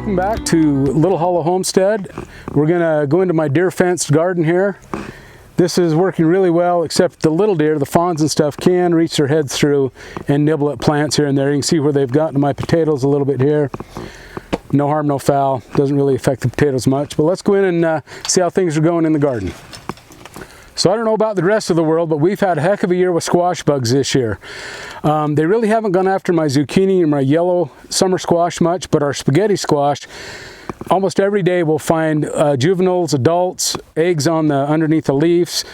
Welcome back to Little Hollow Homestead. We're gonna go into my deer fenced garden here. This is working really well, except the little deer, the fawns and stuff, can reach their heads through and nibble at plants here and there. You can see where they've gotten to my potatoes a little bit here. No harm, no foul. Doesn't really affect the potatoes much, but let's go in and see how things are going in the garden. So I don't know about the rest of the world, but we've had a heck of a year with squash bugs this year. They really haven't gone after my zucchini or my yellow summer squash much, but our spaghetti squash, almost every day we'll find juveniles, adults, eggs on the underneath the leaves.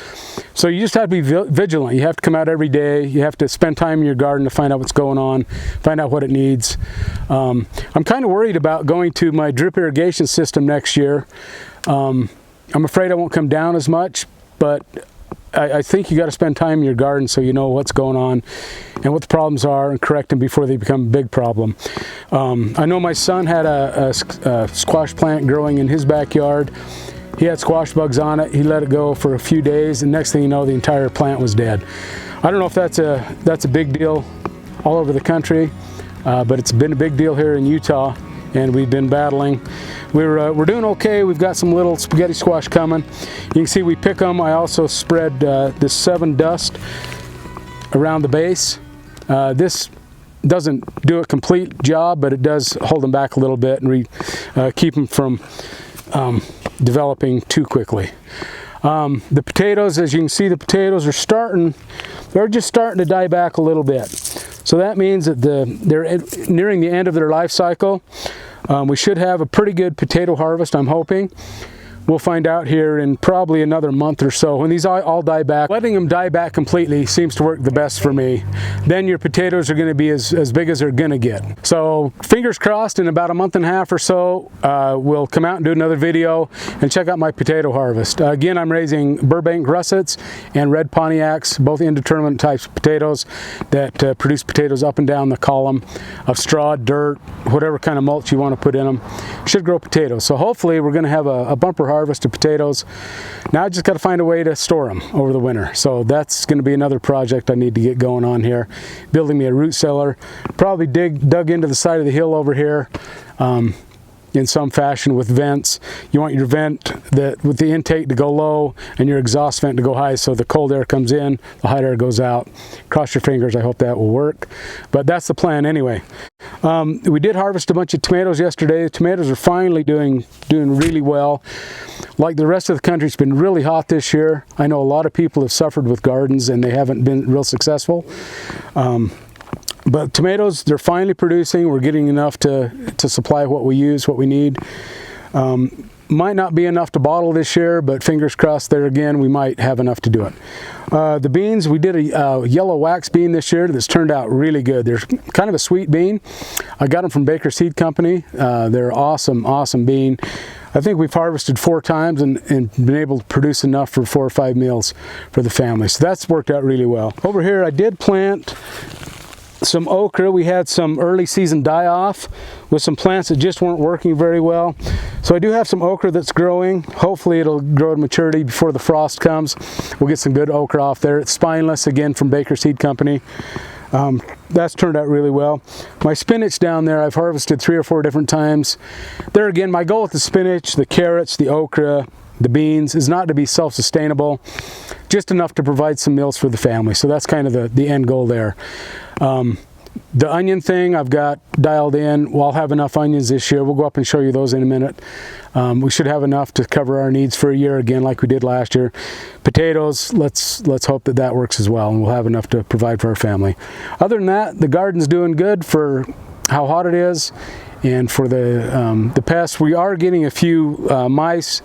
So you just have to be vigilant. You have to come out every day. You have to spend time in your garden to find out what's going on, find out what it needs. I'm kind of worried about going to my drip irrigation system next year. I'm afraid I won't come down as much, but I think you got to spend time in your garden so you know what's going on and what the problems are and correct them before they become a big problem. I know my son had a squash plant growing in his backyard. He had squash bugs on it. He let it go for a few days, and next thing you know, the entire plant was dead. I don't know if that's a big deal all over the country, but it's been a big deal here in Utah, and we've been battling. We're doing okay. We've got some little spaghetti squash coming. You can see we pick them. I also spread this 7 dust around the base. This doesn't do a complete job, but it does hold them back a little bit and keep them from developing too quickly. The potatoes, as you can see, the potatoes are they're just starting to die back a little bit. So that means that they're nearing the end of their life cycle. We should have a pretty good potato harvest, I'm hoping. We'll find out here in probably another month or so. When these all die back, letting them die back completely seems to work the best for me. Then your potatoes are going to be as big as they're going to get. So fingers crossed, in about a month and a half or so, we'll come out and do another video and check out my potato harvest. Again, I'm raising Burbank russets and red Pontiacs, both indeterminate types of potatoes that produce potatoes up and down the column of straw, dirt, whatever kind of mulch you want to put in them. Should grow potatoes. So hopefully we're going to have a bumper harvest of potatoes. Now I just got to find a way to store them over the winter. So that's going to be another project I need to get going on here. Building me a root cellar. Probably dug into the side of the hill over here in some fashion with vents. You want your vent with the intake to go low and your exhaust vent to go high, so the cold air comes in, the hot air goes out. Cross your fingers, I hope that will work. But that's the plan anyway. We did harvest a bunch of tomatoes yesterday. The tomatoes are finally doing really well. Like the rest of the country, it's been really hot this year. I know a lot of people have suffered with gardens and they haven't been real successful. But tomatoes, they're finally producing. We're getting enough to supply what we use, what we need. Might not be enough to bottle this year, but fingers crossed there again, we might have enough to do it. The beans, we did a yellow wax bean this year that's turned out really good. They're kind of a sweet bean. I got them from Baker Seed Company. They're awesome, awesome bean. I think we've harvested 4 times and been able to produce enough for 4 or 5 meals for the family. So that's worked out really well. Over here, I did plant some okra. We had some early season die-off with some plants that just weren't working very well. So I do have some okra that's growing. Hopefully it'll grow to maturity before the frost comes. We'll get some good okra off there. It's spineless, again, from Baker Seed Company. That's turned out really well. My spinach down there, I've harvested 3 or 4 different times. There again, my goal with the spinach, the carrots, the okra, the beans is not to be self-sustainable, just enough to provide some meals for the family. So that's kind of the end goal there. The onion thing I've got dialed in. We'll have enough onions this year. We'll go up and show you those in a minute. We should have enough to cover our needs for a year again, like we did last year. Potatoes, let's hope that works as well, and we'll have enough to provide for our family. Other than that, the garden's doing good for how hot it is. And for the pests, we are getting a few mice,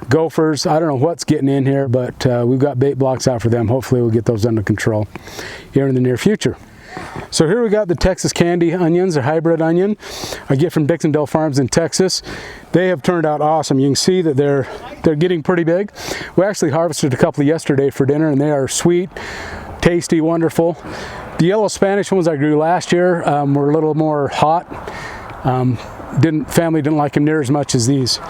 gophers. I don't know what's getting in here, but we've got bait blocks out for them. Hopefully we'll get those under control here in the near future. So here we got the Texas candy onions, a hybrid onion I get from Dixondale Farms in Texas. They have turned out awesome. You can see that they're getting pretty big. We actually harvested a couple yesterday for dinner, and they are sweet, tasty, wonderful. The yellow Spanish ones I grew last year were a little more hot. Family didn't like them near as much as these.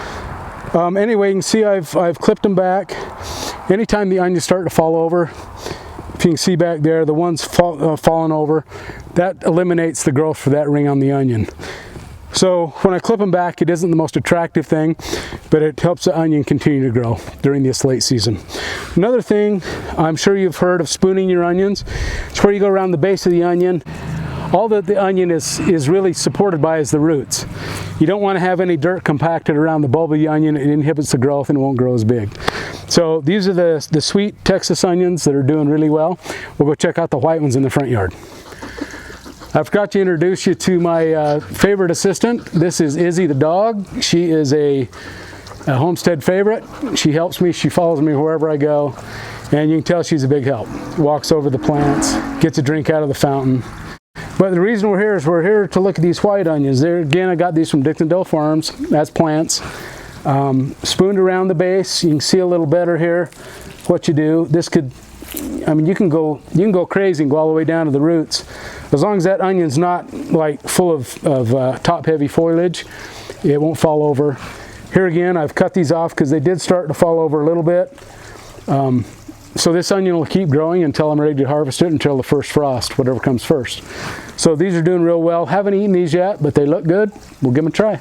Anyway, you can see I've clipped them back. Anytime the onions start to fall over, if you can see back there, the ones falling over, that eliminates the growth for that ring on the onion. So when I clip them back, it isn't the most attractive thing, but it helps the onion continue to grow during this late season. Another thing, I'm sure you've heard of spooning your onions. It's where you go around the base of the onion. All that the onion is really supported by is the roots. You don't want to have any dirt compacted around the bulb of the onion. It inhibits the growth and it won't grow as big. So these are the sweet Texas onions that are doing really well. We'll go check out the white ones in the front yard. I forgot to introduce you to my favorite assistant. This is Izzy the dog. She is a homestead favorite. She helps me, she follows me wherever I go, and you can tell she's a big help. Walks over the plants, gets a drink out of the fountain. But the reason we're here is we're here to look at these white onions. There again, I got these from Dixondale Farms. That's plants. Spooned around the base. You can see a little better here what you do. This could, I mean, you can go crazy and go all the way down to the roots. As long as that onion's not like full of top heavy foliage, it won't fall over. Here again, I've cut these off because they did start to fall over a little bit. So this onion will keep growing until I'm ready to harvest it, until the first frost, whatever comes first. So these are doing real well. Haven't eaten these yet, but they look good. We'll give them a try.